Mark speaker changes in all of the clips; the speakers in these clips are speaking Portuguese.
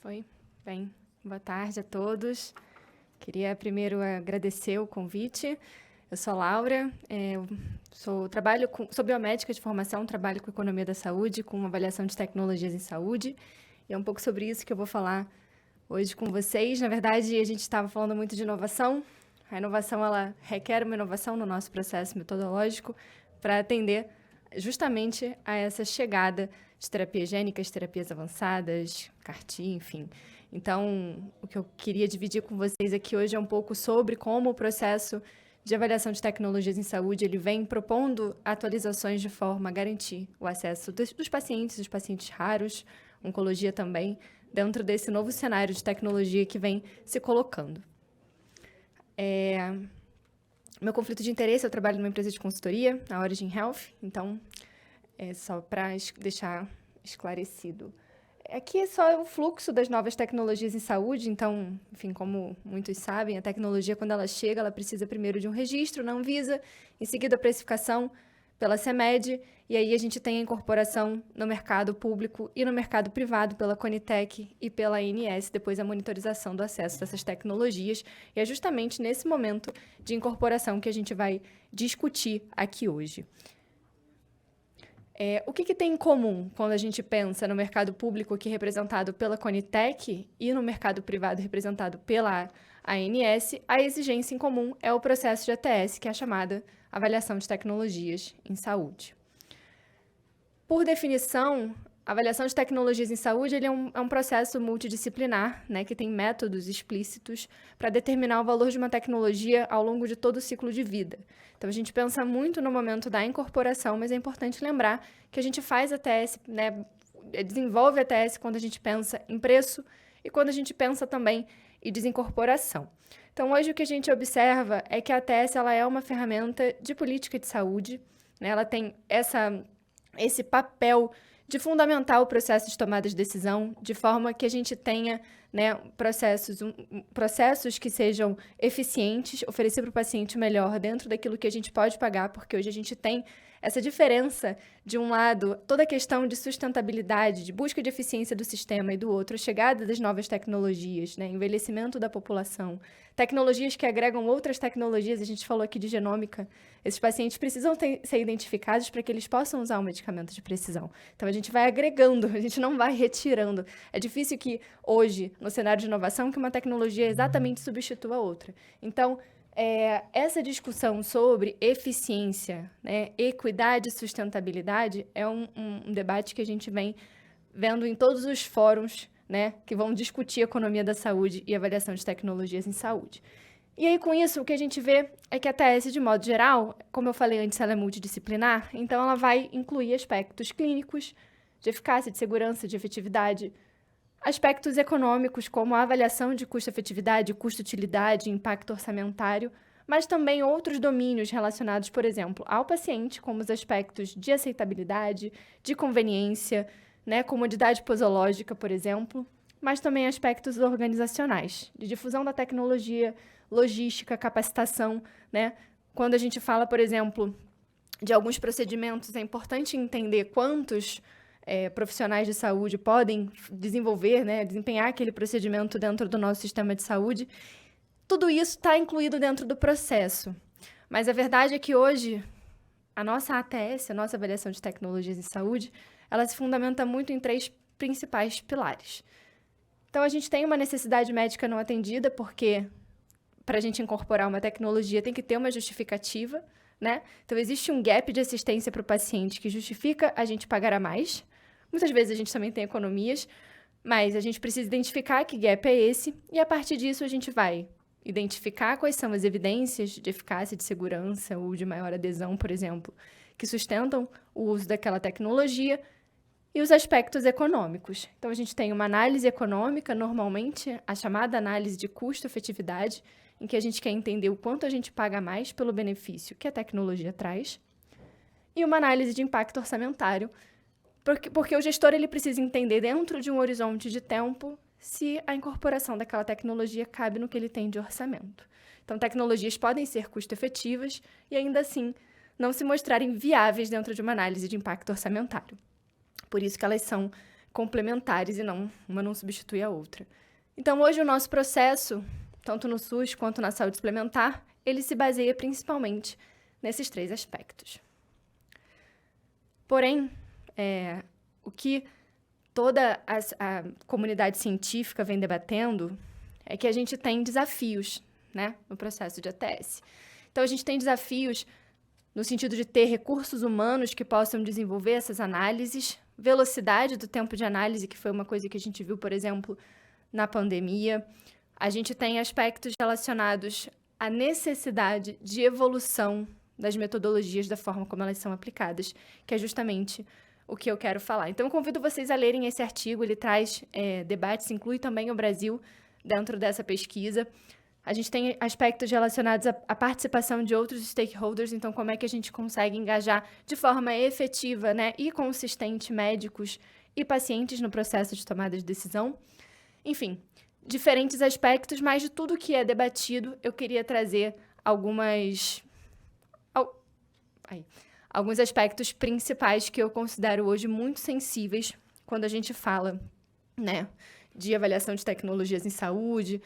Speaker 1: Foi? Bem, boa tarde a todos. Queria primeiro agradecer o convite. Eu sou Laura, sou biomédica de formação, trabalho com economia da saúde, com avaliação de tecnologias em saúde. E é um pouco sobre isso que eu vou falar hoje com vocês. Na verdade, a gente estava falando muito de inovação. A inovação, ela requer uma inovação no nosso processo metodológico para atender justamente a essa chegada de terapias gênicas, terapias avançadas, CAR-T, enfim. Então, o que eu queria dividir com vocês aqui hoje é um pouco sobre como o processo de avaliação de tecnologias em saúde ele vem propondo atualizações de forma a garantir o acesso dos pacientes raros, oncologia também, dentro desse novo cenário de tecnologia que vem se colocando. Meu conflito de interesse, eu trabalho numa empresa de consultoria, a Origin Health, então, só para deixar esclarecido. Aqui é só o fluxo das novas tecnologias em saúde, então, enfim, como muitos sabem, a tecnologia, quando ela chega, ela precisa primeiro de um registro na Anvisa, em seguida a precificação pela CMED, e aí a gente tem a incorporação no mercado público e no mercado privado pela Conitec e pela ANS, depois a monitorização do acesso dessas tecnologias, e é justamente nesse momento de incorporação que a gente vai discutir aqui hoje. O que tem em comum quando a gente pensa no mercado público aqui representado pela Conitec e no mercado privado representado pela ANS? A exigência em comum é o processo de ATS, que é a chamada avaliação de tecnologias em saúde. Por definição, a avaliação de tecnologias em saúde ele é um processo multidisciplinar, né, que tem métodos explícitos para determinar o valor de uma tecnologia ao longo de todo o ciclo de vida. Então, a gente pensa muito no momento da incorporação, mas é importante lembrar que a gente faz ATS, né, desenvolve ATS quando a gente pensa em preço e quando a gente pensa também em desincorporação. Então, hoje o que a gente observa é que a ATS ela é uma ferramenta de política de saúde, né, ela tem esse papel de fundamentar o processo de tomada de decisão, de forma que a gente tenha, né, processos que sejam eficientes, oferecer para o paciente o melhor dentro daquilo que a gente pode pagar, porque hoje a gente tem essa diferença, de um lado, toda a questão de sustentabilidade, de busca de eficiência do sistema, e do outro, a chegada das novas tecnologias, né, envelhecimento da população, tecnologias que agregam outras tecnologias, a gente falou aqui de genômica, esses pacientes precisam ser identificados para que eles possam usar um medicamento de precisão. Então, a gente vai agregando, a gente não vai retirando. É difícil que hoje, no cenário de inovação, que uma tecnologia exatamente substitua a outra. Então, essa discussão sobre eficiência, né, equidade e sustentabilidade é um debate que a gente vem vendo em todos os fóruns, né, que vão discutir economia da saúde e avaliação de tecnologias em saúde. E aí, com isso, o que a gente vê é que a ATS, de modo geral, como eu falei antes, ela é multidisciplinar, então ela vai incluir aspectos clínicos, de eficácia, de segurança, de efetividade, aspectos econômicos, como a avaliação de custo-efetividade, custo-utilidade, impacto orçamentário, mas também outros domínios relacionados, por exemplo, ao paciente, como os aspectos de aceitabilidade, de conveniência, né, comodidade posológica, por exemplo, mas também aspectos organizacionais, de difusão da tecnologia, logística, capacitação, né? Quando a gente fala, por exemplo, de alguns procedimentos, é importante entender quantos profissionais de saúde podem desenvolver, né, desempenhar aquele procedimento dentro do nosso sistema de saúde. Tudo isso está incluído dentro do processo. Mas a verdade é que hoje, a nossa ATS, a nossa avaliação de tecnologias em saúde, ela se fundamenta muito em 3 principais pilares. Então, a gente tem uma necessidade médica não atendida, porque para a gente incorporar uma tecnologia tem que ter uma justificativa, né? Então, existe um gap de assistência para o paciente que justifica a gente pagar a mais. Muitas vezes a gente também tem economias, mas a gente precisa identificar que gap é esse, e a partir disso a gente vai identificar quais são as evidências de eficácia, de segurança ou de maior adesão, por exemplo, que sustentam o uso daquela tecnologia, e os aspectos econômicos. Então, a gente tem uma análise econômica, normalmente a chamada análise de custo-efetividade, em que a gente quer entender o quanto a gente paga mais pelo benefício que a tecnologia traz, e uma análise de impacto orçamentário, porque o gestor ele precisa entender dentro de um horizonte de tempo se a incorporação daquela tecnologia cabe no que ele tem de orçamento. Então, tecnologias podem ser custo-efetivas e ainda assim não se mostrarem viáveis dentro de uma análise de impacto orçamentário. Por isso que elas são complementares e não, uma não substitui a outra. Então, hoje o nosso processo, tanto no SUS quanto na saúde suplementar, ele se baseia principalmente nesses 3 aspectos. Porém, o que toda a comunidade científica vem debatendo é que a gente tem desafios, né, no processo de ATS. Então, a gente tem desafios no sentido de ter recursos humanos que possam desenvolver essas análises, velocidade do tempo de análise, que foi uma coisa que a gente viu, por exemplo, na pandemia. A gente tem aspectos relacionados à necessidade de evolução das metodologias da forma como elas são aplicadas, que é justamente o que eu quero falar. Então, eu convido vocês a lerem esse artigo, ele traz debates, inclui também o Brasil dentro dessa pesquisa. A gente tem aspectos relacionados à participação de outros stakeholders, então como é que a gente consegue engajar de forma efetiva, né, e consistente médicos e pacientes no processo de tomada de decisão. Enfim, diferentes aspectos, mas de tudo que é debatido, eu queria trazer alguns aspectos principais que eu considero hoje muito sensíveis quando a gente fala, né, de avaliação de tecnologias em saúde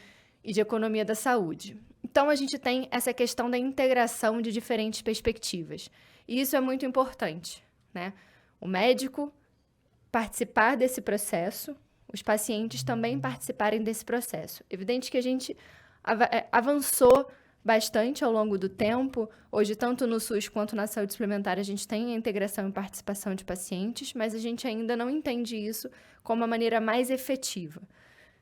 Speaker 1: e de economia da saúde. Então, a gente tem essa questão da integração de diferentes perspectivas. E isso é muito importante, né? O médico participar desse processo, os pacientes também participarem desse processo. Evidente que a gente avançou bastante ao longo do tempo. Hoje, tanto no SUS quanto na saúde suplementar, a gente tem a integração e participação de pacientes, mas a gente ainda não entende isso como a maneira mais efetiva.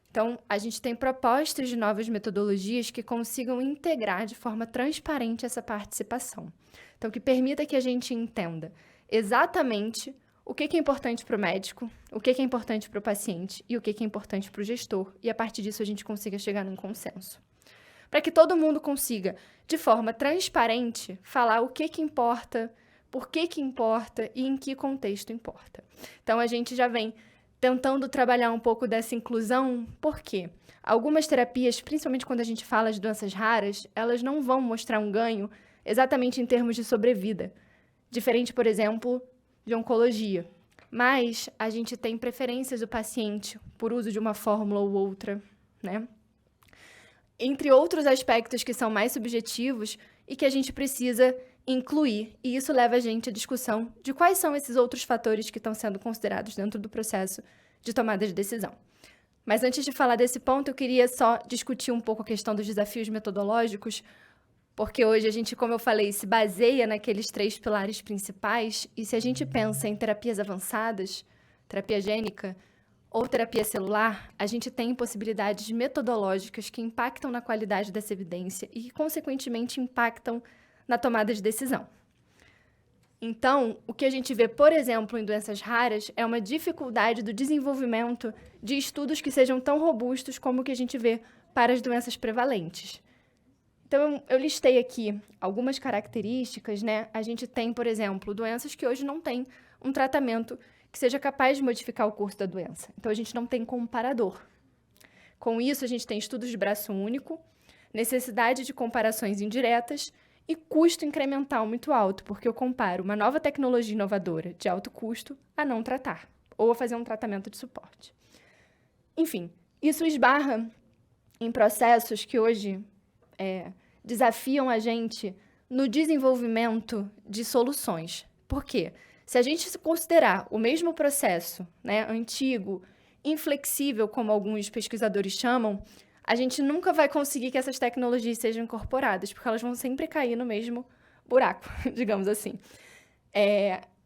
Speaker 1: Então, a gente tem propostas de novas metodologias que consigam integrar de forma transparente essa participação. Então, que permita que a gente entenda exatamente o que é importante para o médico, o que é importante para o paciente e o que é importante para o gestor, e a partir disso a gente consiga chegar num consenso. Para que todo mundo consiga, de forma transparente, falar o que importa, por que importa e em que contexto importa. Então, a gente já vem tentando trabalhar um pouco dessa inclusão, porque algumas terapias, principalmente quando a gente fala de doenças raras, elas não vão mostrar um ganho exatamente em termos de sobrevida. Diferente, por exemplo, de oncologia. Mas a gente tem preferências do paciente por uso de uma fórmula ou outra, né? Entre outros aspectos que são mais subjetivos e que a gente precisa incluir. E isso leva a gente à discussão de quais são esses outros fatores que estão sendo considerados dentro do processo de tomada de decisão. Mas antes de falar desse ponto, eu queria só discutir um pouco a questão dos desafios metodológicos, porque hoje a gente, como eu falei, se baseia naqueles 3 pilares principais, e se a gente pensa em terapias avançadas, terapia gênica ou terapia celular, a gente tem possibilidades metodológicas que impactam na qualidade dessa evidência e que, consequentemente, impactam na tomada de decisão. Então, o que a gente vê, por exemplo, em doenças raras, é uma dificuldade do desenvolvimento de estudos que sejam tão robustos como o que a gente vê para as doenças prevalentes. Então, eu listei aqui algumas características, né? A gente tem, por exemplo, doenças que hoje não têm um tratamento que seja capaz de modificar o curso da doença. Então, a gente não tem comparador. Com isso, a gente tem estudos de braço único, necessidade de comparações indiretas e custo incremental muito alto, porque eu comparo uma nova tecnologia inovadora de alto custo a não tratar, ou a fazer um tratamento de suporte. Enfim, isso esbarra em processos que hoje desafiam a gente no desenvolvimento de soluções. Por quê? Se a gente considerar o mesmo processo, né, antigo, inflexível, como alguns pesquisadores chamam, a gente nunca vai conseguir que essas tecnologias sejam incorporadas, porque elas vão sempre cair no mesmo buraco, digamos assim.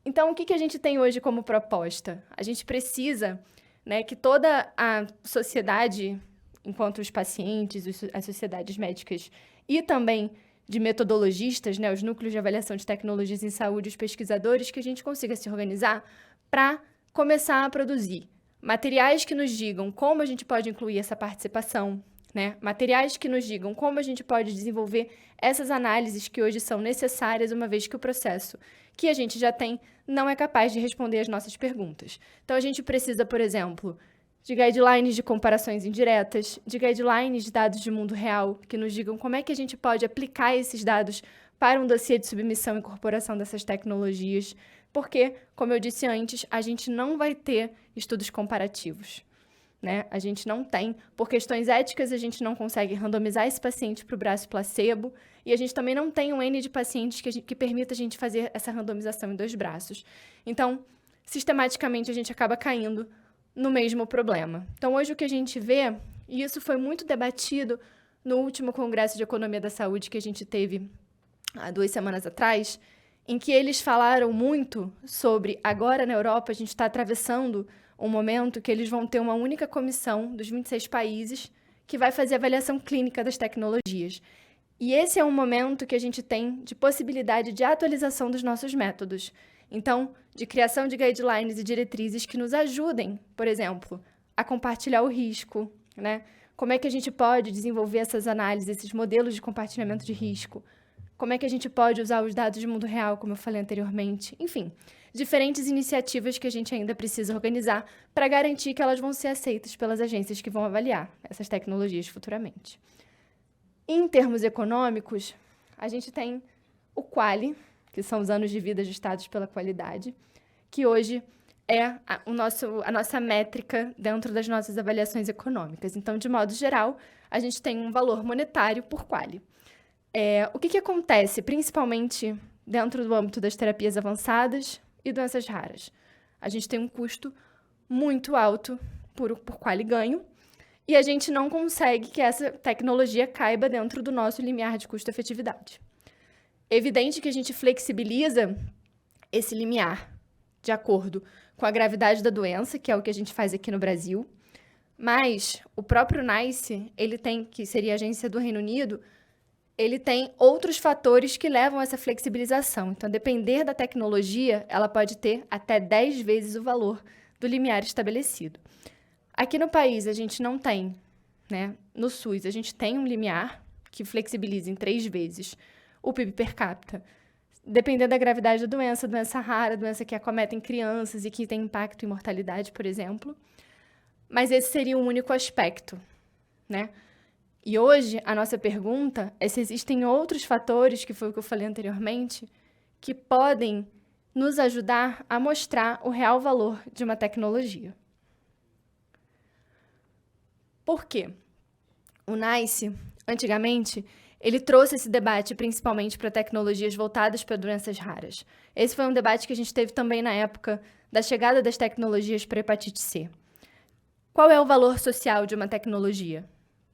Speaker 1: Então, o que a gente tem hoje como proposta? A gente precisa, né, que toda a sociedade, enquanto os pacientes, as sociedades médicas e também de metodologistas, né, os núcleos de avaliação de tecnologias em saúde, os pesquisadores, que a gente consiga se organizar para começar a produzir materiais que nos digam como a gente pode incluir essa participação, né? Materiais que nos digam como a gente pode desenvolver essas análises que hoje são necessárias, uma vez que o processo que a gente já tem não é capaz de responder às nossas perguntas. Então, a gente precisa, por exemplo, de guidelines de comparações indiretas, de guidelines de dados de mundo real, que nos digam como é que a gente pode aplicar esses dados para um dossiê de submissão e incorporação dessas tecnologias. porque, como eu disse antes, a gente não vai ter estudos comparativos, né? A gente não tem, por questões éticas, a gente não consegue randomizar esse paciente para o braço placebo, e a gente também não tem um N de pacientes que permita a gente fazer essa randomização em 2 braços. Então, sistematicamente, a gente acaba caindo no mesmo problema. Então, hoje o que a gente vê, e isso foi muito debatido no último Congresso de Economia da Saúde que a gente teve há 2 semanas atrás, em que eles falaram muito sobre, agora na Europa, a gente está atravessando um momento que eles vão ter uma única comissão dos 26 países que vai fazer avaliação clínica das tecnologias. E esse é um momento que a gente tem de possibilidade de atualização dos nossos métodos. Então, de criação de guidelines e diretrizes que nos ajudem, por exemplo, a compartilhar o risco, né? Como é que a gente pode desenvolver essas análises, esses modelos de compartilhamento de risco? Como é que a gente pode usar os dados de mundo real, como eu falei anteriormente? Enfim, diferentes iniciativas que a gente ainda precisa organizar para garantir que elas vão ser aceitas pelas agências que vão avaliar essas tecnologias futuramente. Em termos econômicos, a gente tem o QALY, que são os anos de vida ajustados pela qualidade, que hoje é a nossa métrica dentro das nossas avaliações econômicas. Então, de modo geral, a gente tem um valor monetário por QALY. O que acontece, principalmente dentro do âmbito das terapias avançadas e doenças raras? A gente tem um custo muito alto por QALY ganho, e a gente não consegue que essa tecnologia caiba dentro do nosso limiar de custo-efetividade. É evidente que a gente flexibiliza esse limiar de acordo com a gravidade da doença, que é o que a gente faz aqui no Brasil, mas o próprio NICE, ele tem, que seria a agência do Reino Unido, ele tem outros fatores que levam a essa flexibilização. Então, a depender da tecnologia, ela pode ter até 10 vezes o valor do limiar estabelecido. Aqui no país, a gente não tem, né? No SUS, a gente tem um limiar que flexibiliza em 3 vezes o PIB per capita, dependendo da gravidade da doença, doença rara, doença que acomete em crianças e que tem impacto em mortalidade, por exemplo. Mas esse seria um único aspecto, né? E hoje, a nossa pergunta é se existem outros fatores, que foi o que eu falei anteriormente, que podem nos ajudar a mostrar o real valor de uma tecnologia. Por quê? O NICE, antigamente, ele trouxe esse debate principalmente para tecnologias voltadas para doenças raras. Esse foi um debate que a gente teve também na época da chegada das tecnologias para hepatite C. Qual é o valor social de uma tecnologia?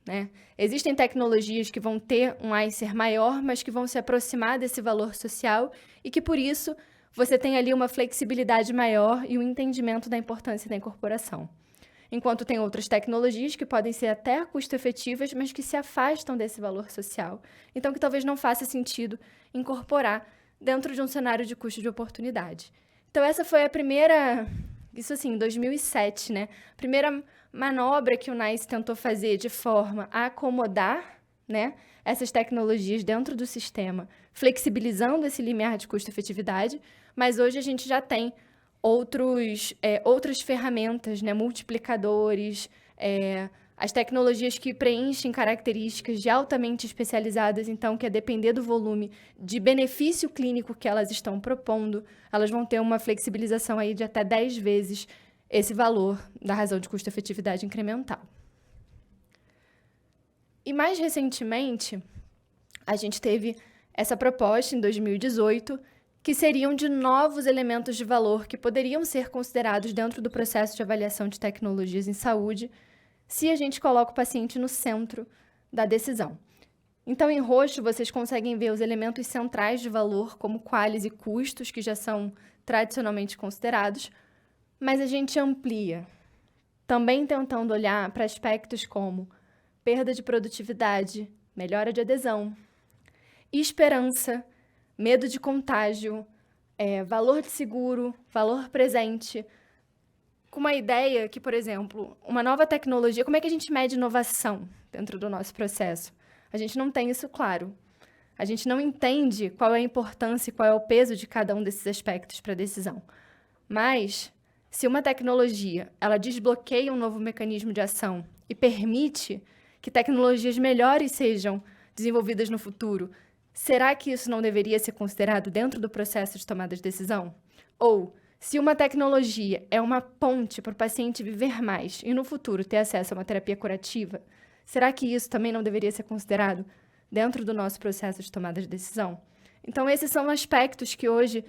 Speaker 1: Né? Existem tecnologias que vão ter um ICER maior, mas que vão se aproximar desse valor social e que, por isso, você tem ali uma flexibilidade maior e um entendimento da importância da incorporação. Enquanto tem outras tecnologias que podem ser até custo-efetivas, mas que se afastam desse valor social. Então, que talvez não faça sentido incorporar dentro de um cenário de custo de oportunidade. Então, essa foi a primeira, isso assim, em 2007, né? Primeira manobra que o NICE tentou fazer de forma a acomodar, né, essas tecnologias dentro do sistema, flexibilizando esse limiar de custo-efetividade, mas hoje a gente já tem outras ferramentas, né, multiplicadores, as tecnologias que preenchem características de altamente especializadas, então, que a depender do volume de benefício clínico que elas estão propondo, elas vão ter uma flexibilização aí de até 10 vezes esse valor da razão de custo-efetividade incremental. E mais recentemente, a gente teve essa proposta em 2018, que seriam de novos elementos de valor que poderiam ser considerados dentro do processo de avaliação de tecnologias em saúde, se a gente coloca o paciente no centro da decisão. Então, em roxo, vocês conseguem ver os elementos centrais de valor, como QALYs e custos, que já são tradicionalmente considerados, mas a gente amplia, também tentando olhar para aspectos como perda de produtividade, melhora de adesão, esperança, medo de contágio, valor de seguro, valor presente, com uma ideia que, por exemplo, uma nova tecnologia, como é que a gente mede inovação dentro do nosso processo? A gente não tem isso claro. A gente não entende qual é a importância e qual é o peso de cada um desses aspectos para a decisão. Mas, se uma tecnologia ela desbloqueia um novo mecanismo de ação e permite que tecnologias melhores sejam desenvolvidas no futuro, será que isso não deveria ser considerado dentro do processo de tomada de decisão? Ou, se uma tecnologia é uma ponte para o paciente viver mais e no futuro ter acesso a uma terapia curativa, será que isso também não deveria ser considerado dentro do nosso processo de tomada de decisão? Então, esses são aspectos que hoje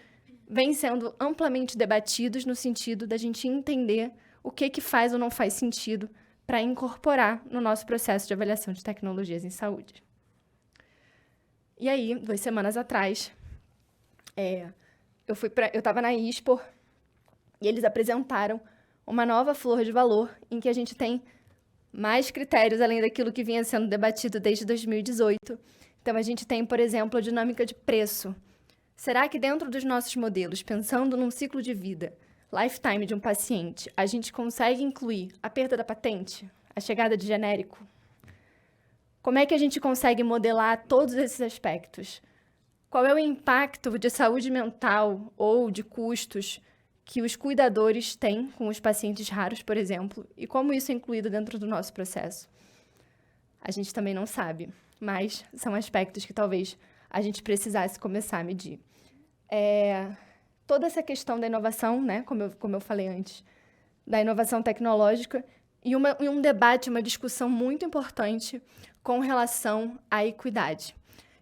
Speaker 1: vêm sendo amplamente debatidos no sentido da gente entender o que faz ou não faz sentido para incorporar no nosso processo de avaliação de tecnologias em saúde. E aí, 2 semanas atrás, eu estava na ISPOR e eles apresentaram uma nova flor de valor em que a gente tem mais critérios além daquilo que vinha sendo debatido desde 2018. Então, a gente tem, por exemplo, a dinâmica de preço. Será que dentro dos nossos modelos, pensando num ciclo de vida, lifetime de um paciente, a gente consegue incluir a perda da patente, a chegada de genérico? Como é que a gente consegue modelar todos esses aspectos? Qual é o impacto de saúde mental ou de custos que os cuidadores têm com os pacientes raros, por exemplo, e como isso é incluído dentro do nosso processo? A gente também não sabe, mas são aspectos que talvez a gente precisasse começar a medir. Toda essa questão da inovação, né, como eu falei antes, da inovação tecnológica e um debate, uma discussão muito importante com relação à equidade.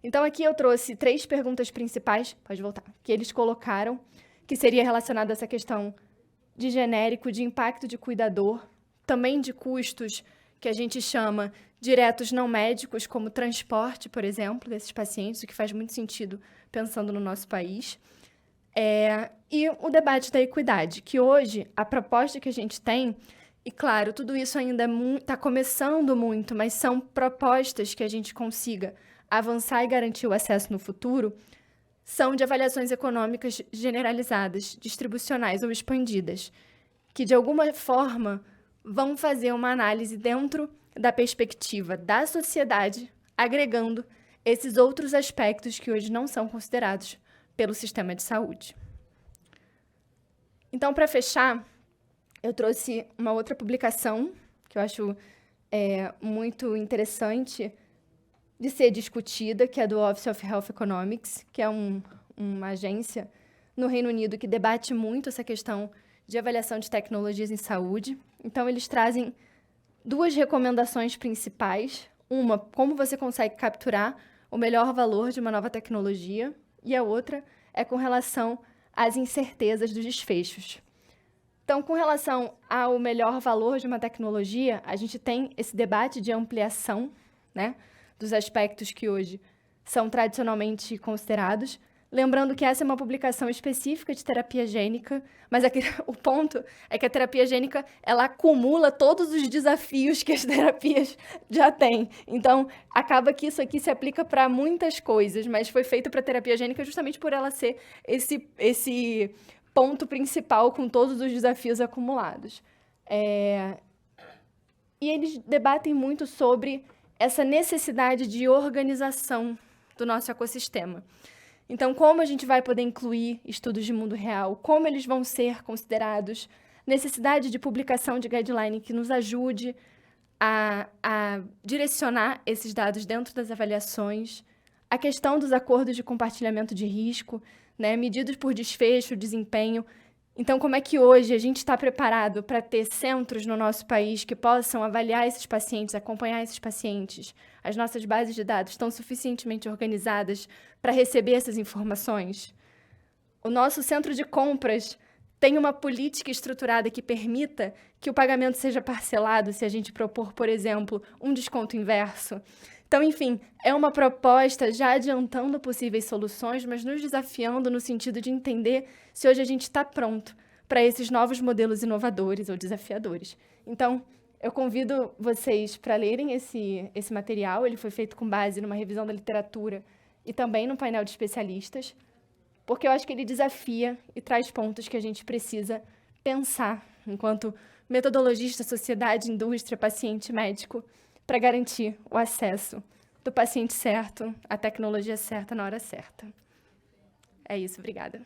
Speaker 1: Então, aqui eu trouxe 3 perguntas principais, pode voltar, que eles colocaram, que seria relacionado a essa questão de genérico, de impacto de cuidador, também de custos que a gente chama diretos não médicos, como transporte, por exemplo, desses pacientes, o que faz muito sentido pensando no nosso país. E o debate da equidade, que hoje a proposta que a gente tem, e claro, tudo isso ainda está começando muito, mas são propostas que a gente consiga avançar e garantir o acesso no futuro, são de avaliações econômicas generalizadas, distribucionais ou expandidas, que de alguma forma vão fazer uma análise dentro da perspectiva da sociedade, agregando esses outros aspectos que hoje não são considerados pelo sistema de saúde. Então, para fechar, eu trouxe uma outra publicação que eu acho muito interessante de ser discutida, que é do Office of Health Economics, que é uma agência no Reino Unido que debate muito essa questão de avaliação de tecnologias em saúde. Então, eles trazem 2 recomendações principais. Uma, como você consegue capturar o melhor valor de uma nova tecnologia, e a outra é com relação às incertezas dos desfechos. Então, com relação ao melhor valor de uma tecnologia, a gente tem esse debate de ampliação, né, dos aspectos que hoje são tradicionalmente considerados. Lembrando que essa é uma publicação específica de terapia gênica, mas aqui, o ponto é que a terapia gênica ela acumula todos os desafios que as terapias já têm. Então, acaba que isso aqui se aplica para muitas coisas, mas foi feito para a terapia gênica justamente por ela ser esse ponto principal com todos os desafios acumulados. E eles debatem muito sobre essa necessidade de organização do nosso ecossistema. Então, como a gente vai poder incluir estudos de mundo real? Como eles vão ser considerados? Necessidade de publicação de guideline que nos ajude a direcionar esses dados dentro das avaliações. A questão dos acordos de compartilhamento de risco, né, medidos por desfecho, desempenho. Então, como é que hoje a gente está preparado para ter centros no nosso país que possam avaliar esses pacientes, acompanhar esses pacientes? As nossas bases de dados estão suficientemente organizadas para receber essas informações? O nosso centro de compras tem uma política estruturada que permita que o pagamento seja parcelado se a gente propor, por exemplo, um desconto inverso? Então, enfim, é uma proposta já adiantando possíveis soluções, mas nos desafiando no sentido de entender se hoje a gente está pronto para esses novos modelos inovadores ou desafiadores. Então, eu convido vocês para lerem esse material. Ele foi feito com base numa revisão da literatura e também num painel de especialistas, porque eu acho que ele desafia e traz pontos que a gente precisa pensar enquanto metodologista, sociedade, indústria, paciente, médico, para garantir o acesso do paciente certo, à tecnologia certa, na hora certa. É isso, obrigada.